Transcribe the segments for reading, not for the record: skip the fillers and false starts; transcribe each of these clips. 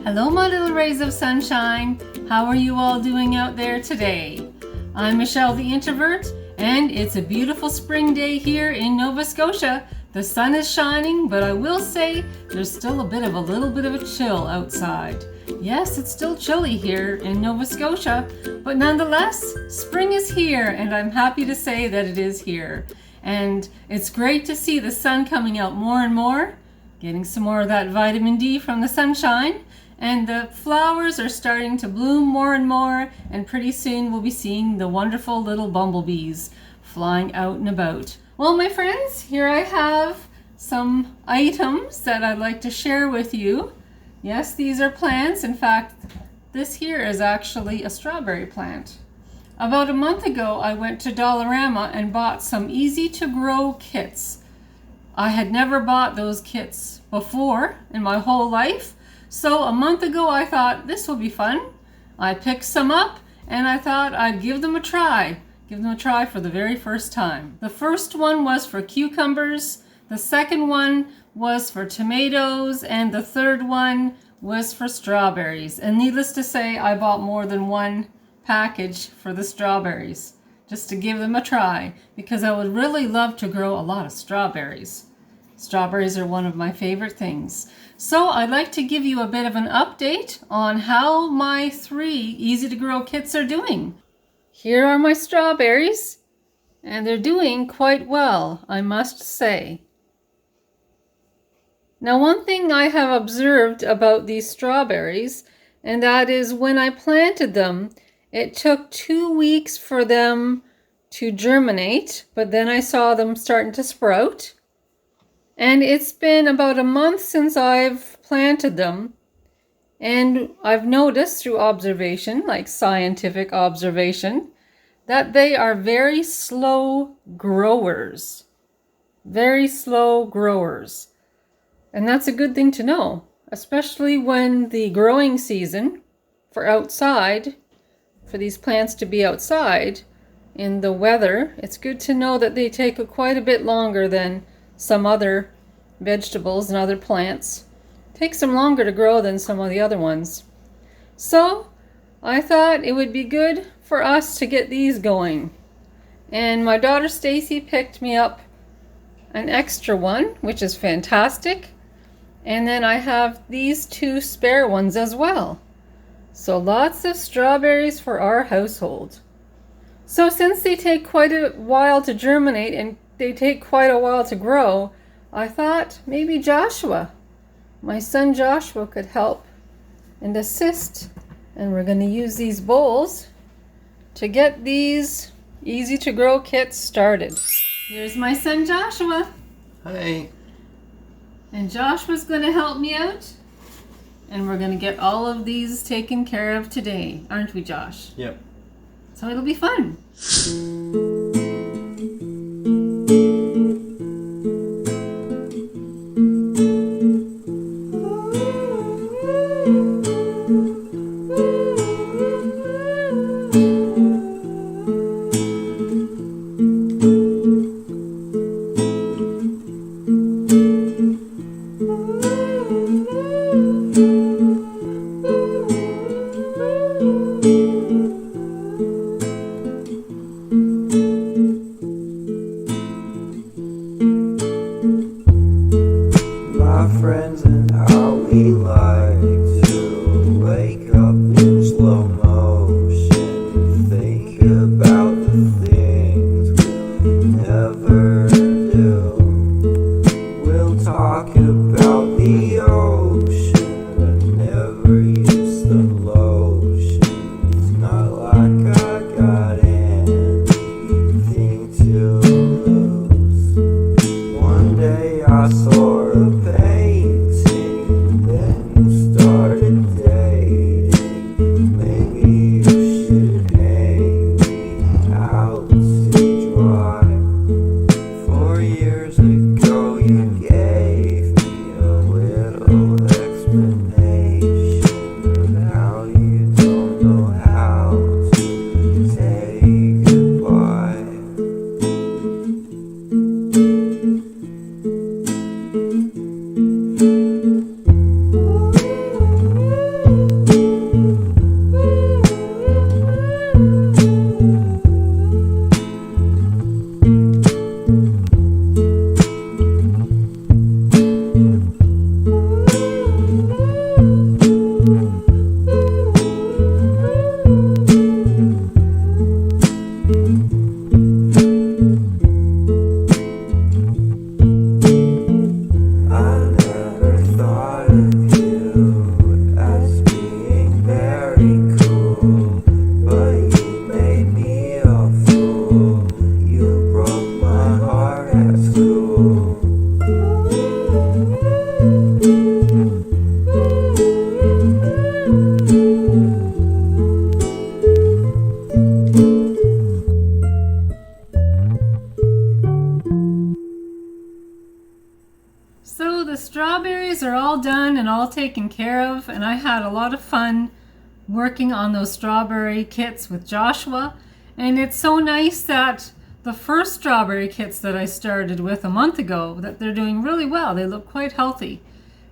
Hello, my little rays of sunshine. How are you all doing out there today? I'm Michelle the Introvert, and it's a beautiful spring day here in Nova Scotia. The sun is shining, but I will say there's still a little bit of a chill outside. Yes, it's still chilly here in Nova Scotia, but nonetheless, spring is here, and I'm happy to say that it is here. And it's great to see the sun coming out more and more, getting some more of that vitamin D from the sunshine, and the flowers are starting to bloom more and more, and pretty soon we'll be seeing the wonderful little bumblebees flying out and about. Well, my friends, here I have some items that I'd like to share with you. Yes, these are plants. In fact, this here is actually a strawberry plant. About a month ago, I went to Dollarama and bought some easy to grow kits. I had never bought those kits before in my whole life. So a month ago, I thought this will be fun. I picked some up and I thought I'd give them a try. Give them a try for the very first time. The first one was for cucumbers. The second one was for tomatoes. And the third one was for strawberries. And needless to say, I bought more than one package for the strawberries just to give them a try because I would really love to grow a lot of strawberries. Strawberries are one of my favorite things. So I'd like to give you a bit of an update on how my 3 easy to grow kits are doing. Here are my strawberries, and they're doing quite well, I must say. Now, one thing I have observed about these strawberries, and that is when I planted them, it took 2 weeks for them to germinate, but then I saw them starting to sprout. And it's been about a month since I've planted them, and I've noticed through observation, like scientific observation, that they are very slow growers. Very slow growers. And that's a good thing to know, especially when the growing season for outside, for these plants to be outside in the weather, it's good to know that they take quite a bit longer than some other vegetables and other plants. It takes them longer to grow than some of the other ones. So I thought it would be good for us to get these going. And my daughter Stacy picked me up an extra one, which is fantastic. And then I have these 2 spare ones as well. So lots of strawberries for our household. So since they take quite a while to germinate and they take quite a while to grow, I thought maybe Joshua, my son Joshua, could help and assist. And we're going to use these bowls to get these easy to grow kits started. Here's my son Joshua. Hi. And Joshua's going to help me out. And we're going to get all of these taken care of today, aren't we, Josh? Yep. So it'll be fun. My friends and how we like to all done and all taken care of, and I had a lot of fun working on those strawberry kits with Joshua. And it's so nice that the first strawberry kits that I started with a month ago, that they're doing really well. They look quite healthy.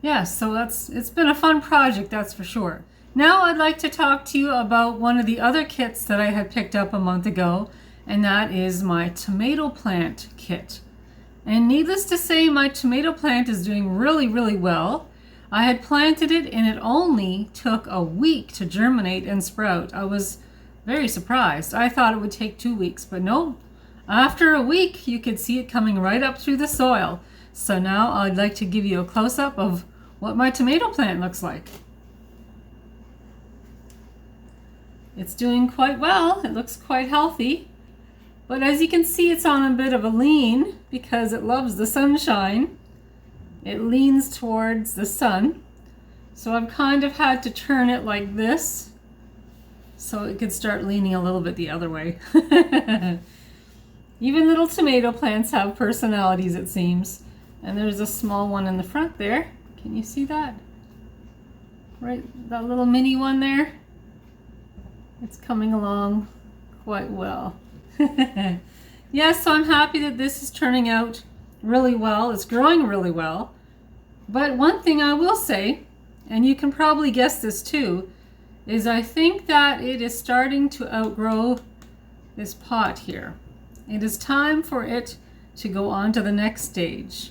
Yes, so it's been a fun project, that's for sure. Now I'd like to talk to you about one of the other kits that I had picked up a month ago, and that is my tomato plant kit. And needless to say, my tomato plant is doing really, really well. I had planted it and it only took a week to germinate and sprout. I was very surprised. I thought it would take 2 weeks, but no. After a week, you could see it coming right up through the soil. So now I'd like to give you a close-up of what my tomato plant looks like. It's doing quite well. It looks quite healthy. But as you can see, it's on a bit of a lean because it loves the sunshine. It leans towards the sun. So I've kind of had to turn it like this so it could start leaning a little bit the other way. Even little tomato plants have personalities, it seems. And there's a small one in the front there. Can you see that? Right, that little mini one there? It's coming along quite well. Yes, so I'm happy that this is turning out really well. It's growing really well. But one thing I will say, and you can probably guess this too, is I think that it is starting to outgrow this pot here. It is time for it to go on to the next stage.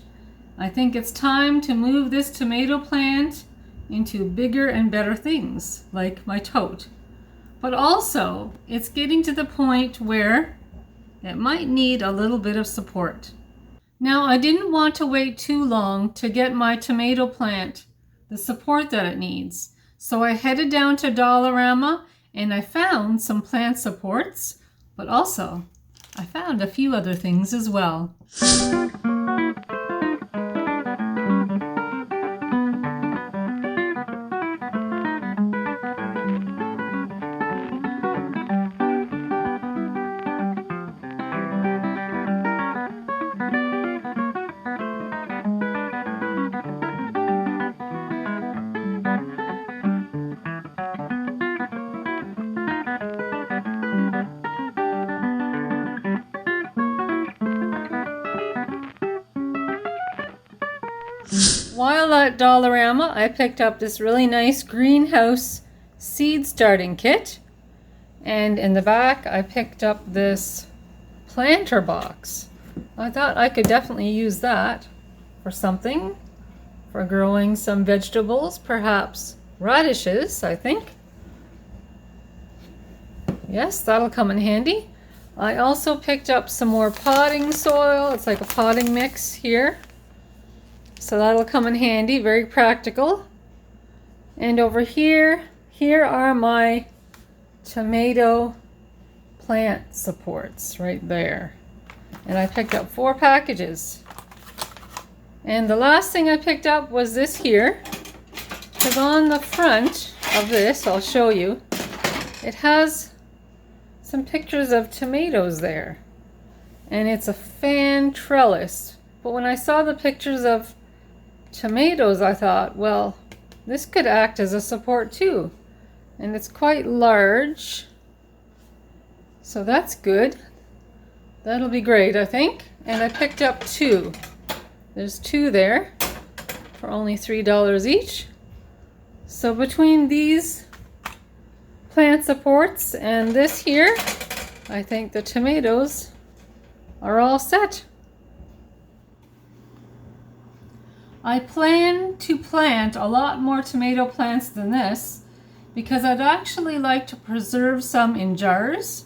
I think it's time to move this tomato plant into bigger and better things, like my tote. But also, it's getting to the point where it might need a little bit of support. Now, I didn't want to wait too long to get my tomato plant the support that it needs. So I headed down to Dollarama and I found some plant supports, but also I found a few other things as well. While at Dollarama, I picked up this really nice greenhouse seed starting kit. And in the back, I picked up this planter box. I thought I could definitely use that for something, for growing some vegetables, perhaps radishes, I think. Yes, that'll come in handy. I also picked up some more potting soil. It's like a potting mix here. So that'll come in handy, very practical. And over here are my tomato plant supports right there. And I picked up 4 packages. And the last thing I picked up was this here. Because on the front of this, I'll show you, it has some pictures of tomatoes there. And it's a fan trellis. But when I saw the pictures of tomatoes, I thought, well, this could act as a support too. And it's quite large. So that's good. That'll be great, I think. And I picked up 2. There's 2 there for only $3 each. So between these plant supports and this here, I think the tomatoes are all set. I plan to plant a lot more tomato plants than this because I'd actually like to preserve some in jars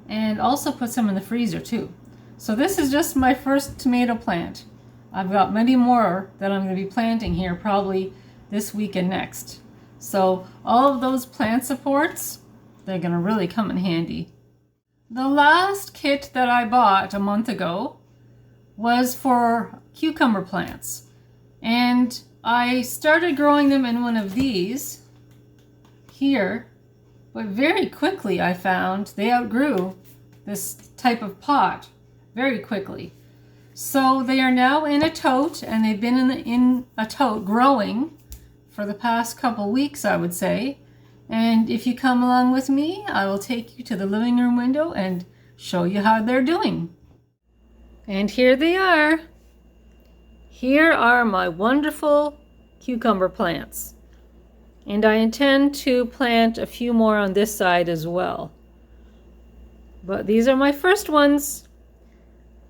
and also put some in the freezer too. So this is just my first tomato plant. I've got many more that I'm going to be planting here probably this week and next. So all of those plant supports, they're going to really come in handy. The last kit that I bought a month ago was for cucumber plants. And I started growing them in one of these here, but very quickly I found they outgrew this type of pot very quickly. So they are now in a tote, and they've been in a tote growing for the past couple weeks, I would say. And if you come along with me, I will take you to the living room window and show you how they're doing. And here they are. Here are my wonderful cucumber plants. And I intend to plant a few more on this side as well. But these are my first ones.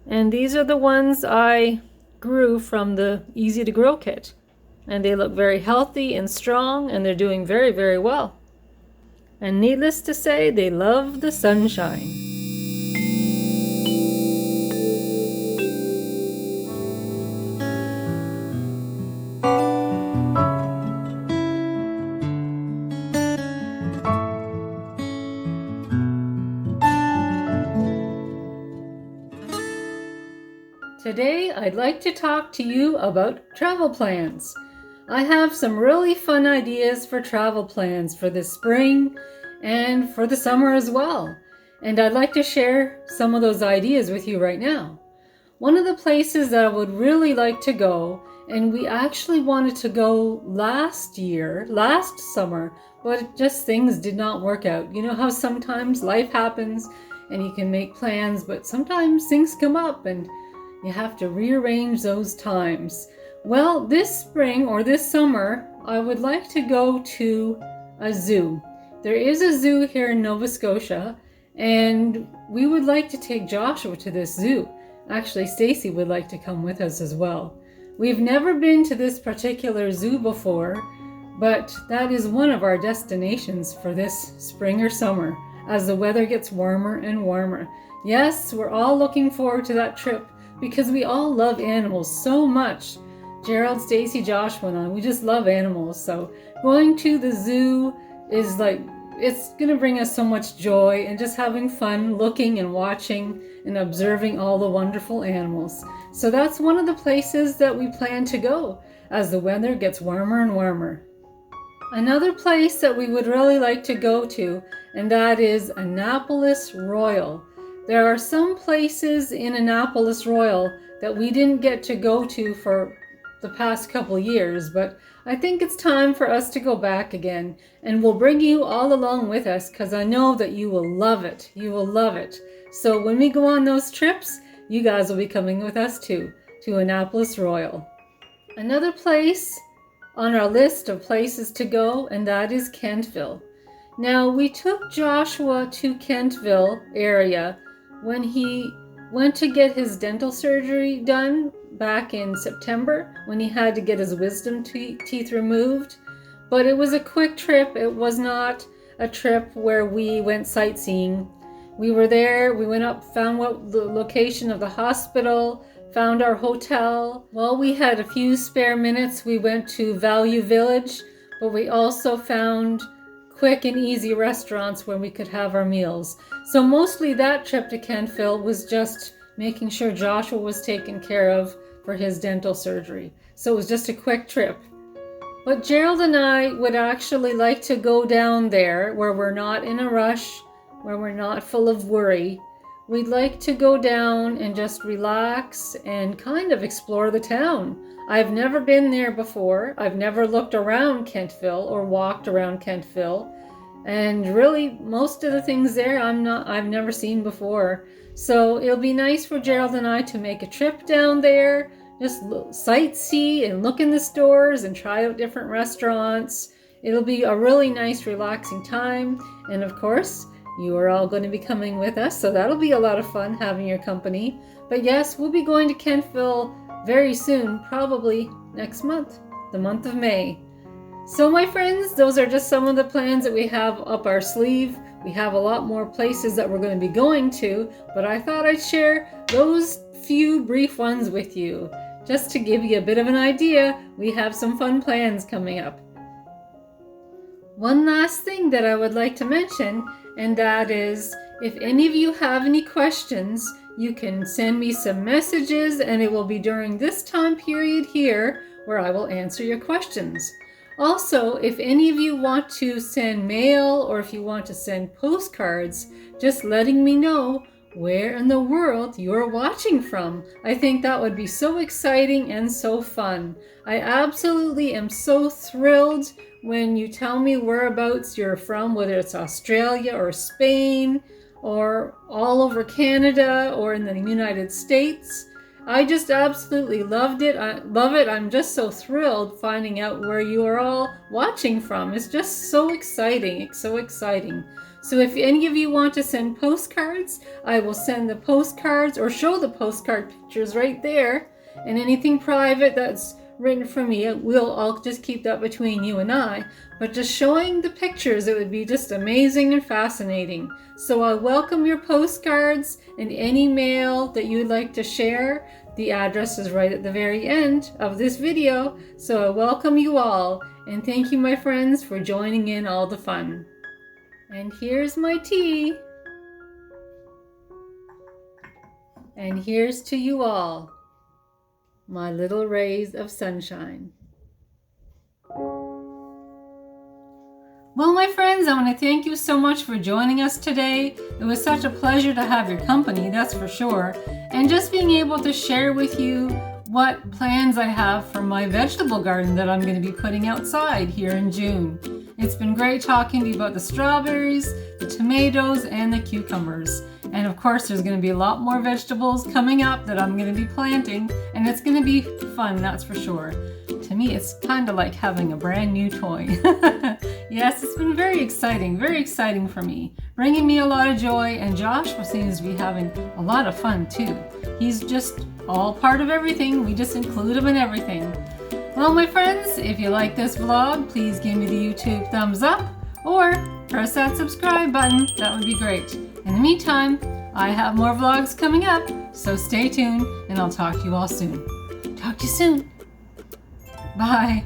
And these are the ones I grew from the Easy to Grow kit. And they look very healthy and strong, and they're doing very, very well. And needless to say, they love the sunshine. Today, I'd like to talk to you about travel plans. I have some really fun ideas for travel plans for the spring and for the summer as well. And I'd like to share some of those ideas with you right now. One of the places that I would really like to go, and we actually wanted to go last summer, but just things did not work out. You know how sometimes life happens and you can make plans, but sometimes things come up and you have to rearrange those times. Well, this spring or this summer, I would like to go to a zoo. There is a zoo here in Nova Scotia, and we would like to take Joshua to this zoo. Actually, Stacy would like to come with us as well. We've never been to this particular zoo before, but that is one of our destinations for this spring or summer as the weather gets warmer and warmer. Yes, we're all looking forward to that trip because we all love animals so much. Gerald, Stacy, Joshua, and I, we just love animals. So going to the zoo is like, it's going to bring us so much joy, and just having fun looking and watching and observing all the wonderful animals. So that's one of the places that we plan to go as the weather gets warmer and warmer. Another place that we would really like to go to, and that is Annapolis Royal. There are some places in Annapolis Royal that we didn't get to go to for the past couple years, but I think it's time for us to go back again, and we'll bring you all along with us because I know that you will love it. You will love it. So when we go on those trips, you guys will be coming with us too, to Annapolis Royal. Another place on our list of places to go, and that is Kentville. Now, we took Joshua to Kentville area when he went to get his dental surgery done back in September, when he had to get his wisdom teeth removed. But it was a quick trip. It was not a trip where we went sightseeing. We were there, we went up, found what the location of the hospital, found our hotel. Well, we had a few spare minutes. We went to Value Village, but we also found quick and easy restaurants where we could have our meals. So mostly that trip to Kentville was just making sure Joshua was taken care of for his dental surgery. So it was just a quick trip. But Gerald and I would actually like to go down there where we're not in a rush, where we're not full of worry. We'd like to go down and just relax and kind of explore the town. I've never been there before. I've never looked around Kentville or walked around Kentville. And really, most of the things there I've never seen before. So it'll be nice for Gerald and I to make a trip down there, just sightsee and look in the stores and try out different restaurants. It'll be a really nice, relaxing time. And of course, you are all going to be coming with us, so that'll be a lot of fun having your company. But yes, we'll be going to Kentville very soon, probably next month, the month of May. So my friends, those are just some of the plans that we have up our sleeve. We have a lot more places that we're going to be going to, but I thought I'd share those few brief ones with you, just to give you a bit of an idea. We have some fun plans coming up. One last thing that I would like to mention, and that is, if any of you have any questions, you can send me some messages, and it will be during this time period here where I will answer your questions. Also, if any of you want to send mail or if you want to send postcards, just letting me know where in the world you're watching from. I think that would be so exciting and so fun. I absolutely am so thrilled when you tell me whereabouts you're from, whether it's Australia or Spain or all over Canada or in the United States. I just absolutely loved it. I love it. I'm just so thrilled finding out where you are all watching from. It's just so exciting. It's so exciting. So if any of you want to send postcards, I will send the postcards or show the postcard pictures right there. And anything private that's written for me, I'll just keep that between you and I. But just showing the pictures, it would be just amazing and fascinating. So I welcome your postcards and any mail that you'd like to share. The address is right at the very end of this video. So I welcome you all. And thank you, my friends, for joining in all the fun. And here's my tea. And here's to you all, my little rays of sunshine. Well, my friends, I want to thank you so much for joining us today. It was such a pleasure to have your company, that's for sure. And just being able to share with you what plans I have for my vegetable garden that I'm going to be putting outside here in June. It's been great talking to you about the strawberries, the tomatoes, and the cucumbers. And of course, there's going to be a lot more vegetables coming up that I'm going to be planting, and it's going to be fun, that's for sure. To me, it's kind of like having a brand new toy. Yes, it's been very exciting for me, bringing me a lot of joy, and Josh seems to be having a lot of fun too. He's just all part of everything. We just include him in everything. Well, my friends, if you like this vlog, please give me the YouTube thumbs up or press that subscribe button. That would be great. In the meantime, I have more vlogs coming up, so stay tuned and I'll talk to you all soon. Talk to you soon. Bye.